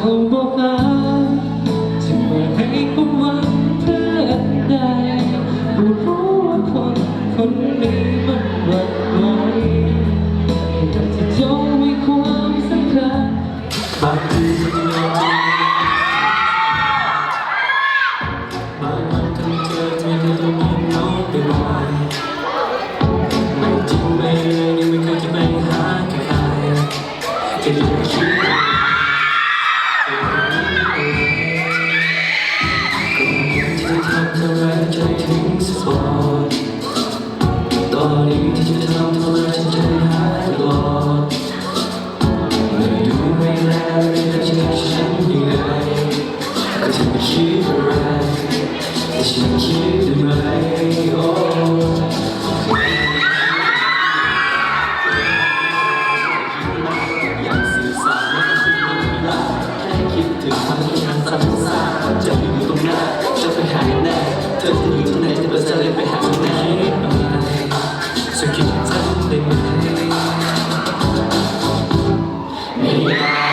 เขาบอกหาจะมาให้ความหวังเพื่อใดรู้ว่าคนนี้มันหวั่นไหวที่จ้องมีความสำคัญบางทีฉันยอมบางวันต้องเจอเธอต้องมองน้องไปบ่อยไม่จริงไม่เลยนี่ไม่เคยจะไปหาใครจะอยู่คิดจะทำเท่าไรใจถึงสปอร์ตตอนนี้ที่จะทำเท่าไรใจหายหลอดไม่ดูไม่แลไม่ได้จะให้ฉันยังไงก็จะไม่คิดอะไรแต่ฉันคิดได้ไหมโอ้อยากสื่อสารว่าคุณไม่รักแค่คิดถึงทำให้ฉันซ้ำซากจะอยู่ตรงหน้าจะไปหาแน่เธอจะอยู่ที่ไหนจะจะเลยไปหาที่ไหนสักคิดถึงฉันได้ไหมไม่อยาก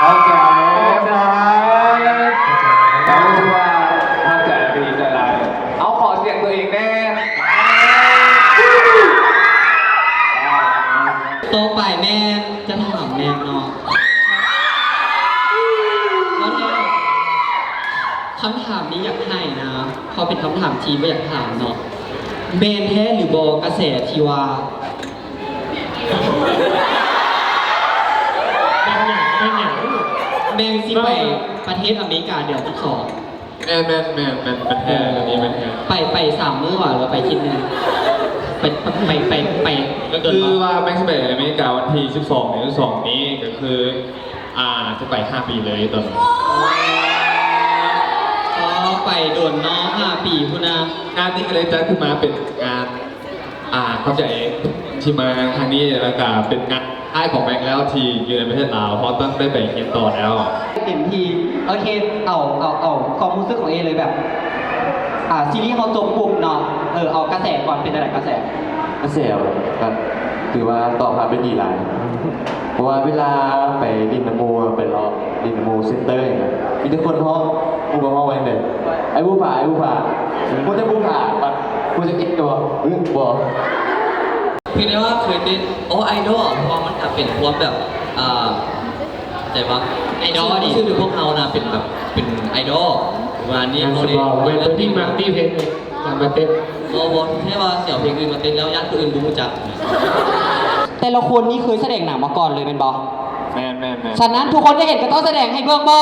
เอาแก่เลยนะแต่รู้ว่าถ้าแก่ดีจะไรเอาขอเสียงตัวเองแน่โตไปแม่จะถามแม่เนาะว่าเธอคำถามนี้อยากให้นะเพราะเป็นคำถามที่ไม่อยากถามเนาะเมนแท้หรือบอกระแสที่ว่าแมงสิไปประเทศอเมริกาเดี๋ยวที่สองแม่แท้อันนี้เป็นแท้ไป3 มื้อว่ะหรือไปที่นึงไปคือว่าแม็กซ์ไปอเมริกาวันที่12 นี้ก็คือจะไป5 ปีเลยตอนนี้ไปโดนน้อง5 ปีคุณนะงานนี้ก็เลยจัดขึ้นมาเป็นงานเข้าใจที่มาทางนี้แล้วก็เป็นงานค่ายของแบงค์แล้วที่อยู่ในประเทศลาวเพราะต้องได้ไปเรียนต่อแล้วเต็มทีโอเคเอาความรู้สึกของเอเลยแบบซีรีส์เขาจบกลุ่มเนาะเอากระแสก่อนเป็นอะไรกระแสครับคือว่าตอบรับได้ดีหลายเพราะว่าเวลาไปดินนาโมไปรอดินนาโมเซ็นเตอร์อย่างเงี้ยมีทุกคนห้องผู้บังคับไว้เด็กไอ้ผู้ผ่าผู้จะผู้ผ่าปัดผู้จะอิดตัวบอกคือได้ว่าเคยเป็นไอดอลเพราะว่ามันเป็นพวกแบบแต่ว่าไอดอลนี่ชื่อพวกเขานะเป็นแบบเป็นไอดอลวันนี้โมเดลเวทีมาตีเพลงมาเต้นบอกแค่ว่าเสี่ยวเพลงอื่นมาเต้นแล้วญาติคนอื่นรู้จักแต่ละคนนี่เคยแสดงหนังมาก่อนเลยเป็นบอแม่ฉะนั้นทุกคนได้เห็นก็ต้องแสดงให้เบิ่งบอ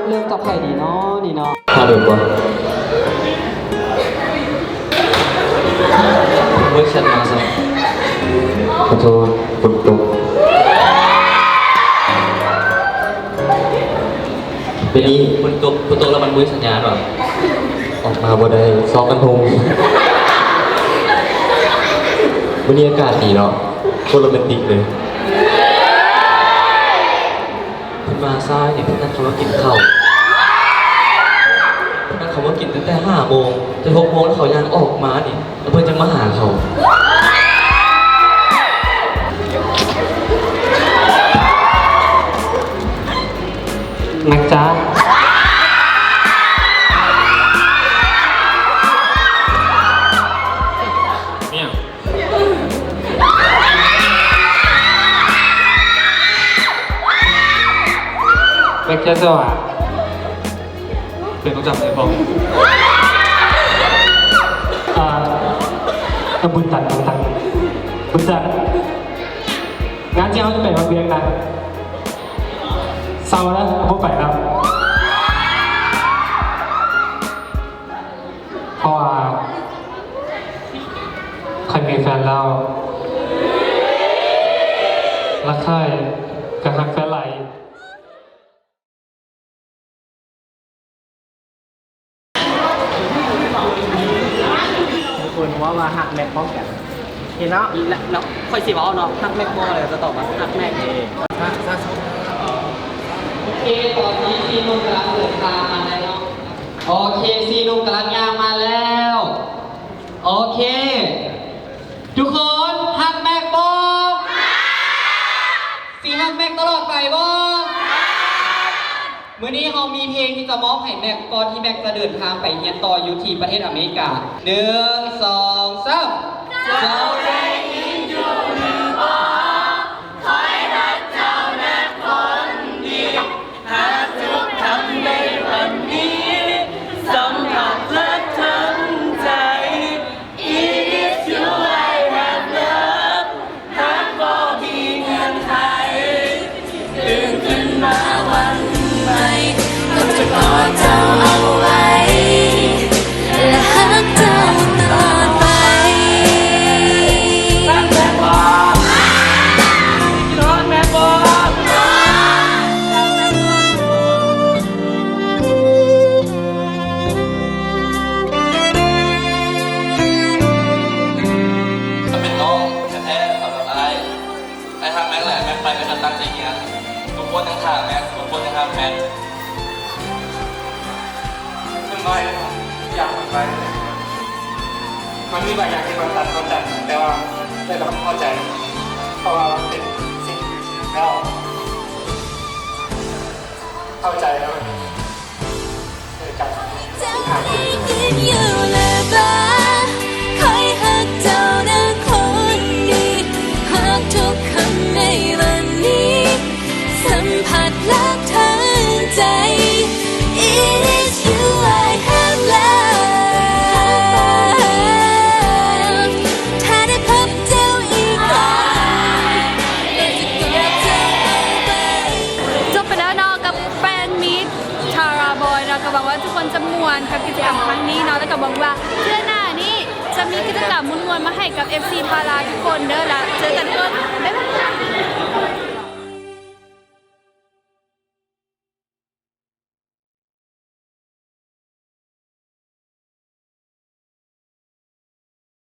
เริ่มกับใครดีเนาะถ้าเดินก่อนเวอร์ชันมาสิขอโทษฝนตกเป็นนี่ฝนตกแล้วมันมือสัญญาณหรอออกมาบ่ได้ซอกกันทงวันนี้อากาศดีเนาะโคตรโรแมนติกเลยคุณมาซ้ายเนี่ยนั่นเขาว่ากินข้าวนั่นเขาว่ากินตั้งแต่5 โมงจะ6 โมงแล้วเขายังออกมาเนี่ยแล้วเพื่อนจะมาหาเขานักจ้าเนี่ยแม็กซ์สว่างเป็นต้องจับเลยพอบุญตัน งานที่เขาจะไปมาเบียงกันเศร้าแล้วผมไปครับเพราะว่าคันมีแฟนเรารักใครกับฮักแฟนไหลคนว่ามาหักแม็กพร้อมกันเห็นแล้วแล้วค่อยสิว่าเนาะหักแม็กพร้อมอะไรจะตอบว่าหักแม็กโอเคตอนนี้ซีนุ่มกำลังเดินทางมาแล้วโอเคซีนุ่มกำลังย่างมาแล้วโอเคทุกคนฮักแม็กบอซีฮักแม็กตลอดไปบอเมื่อนี้เรามีเพลงที่จะมอบให้แม็กก่อนที่แม็กจะเดินทางไปเรียนต่ออยู่ที่ประเทศอเมริกา1 2 3เจ้าได้ยินอยู่หรือเปล่าคอยรักเจ้าแม็กคนดีหากทุกคำในวันนี้สัมผัสและทั้งใจ It is you I have love หากบ่มีเงื่อนไขตื่นขึ้นมาวันใหม่ก็จะกอดเจ้าเอาไว้และหักเจ้าตลอดไปรักแม่บอกคิดฮอดแม่บอกถ้าเป็นน้องแท้ๆทำอะไรไอ้ทางแม็กแหละแม็กไปเป็นตั้งใจเงี้ยทุกคนทั้งทางแม็กทุกคนทั้งทางแม็กขึ้นน้อยอยากมันไปมันมีบางอย่างที่มันตัดเข้าใจแต่ว่าได้รับเข้าใจเพราะว่ามันเป็นสิ่งที่เราเข้าใจแล้วในการ จะได้ยินอยู่เลยบ้าคอยหักเจ้านะคนดีหักทุกคำในวันนี้สัมผัสและทั้งใจ It is you I have love ถ้าได้พบเจ้าอีกครั้งเราจะกอดเจ้าเอาไป จบไปแล้วเนาะกับแฟนมีตชาราบอยเราก็หวังว่าทุกคนจะม่วนกับกิจกรรมครั้งนี้เนาะแล้วก็หวังว่าเดือนหน้านี้จะมีกิจกรรมม่วนๆมาให้กับ FC พาราทุกคนเด้อละเจอกันทุกคนบ๊ายบาย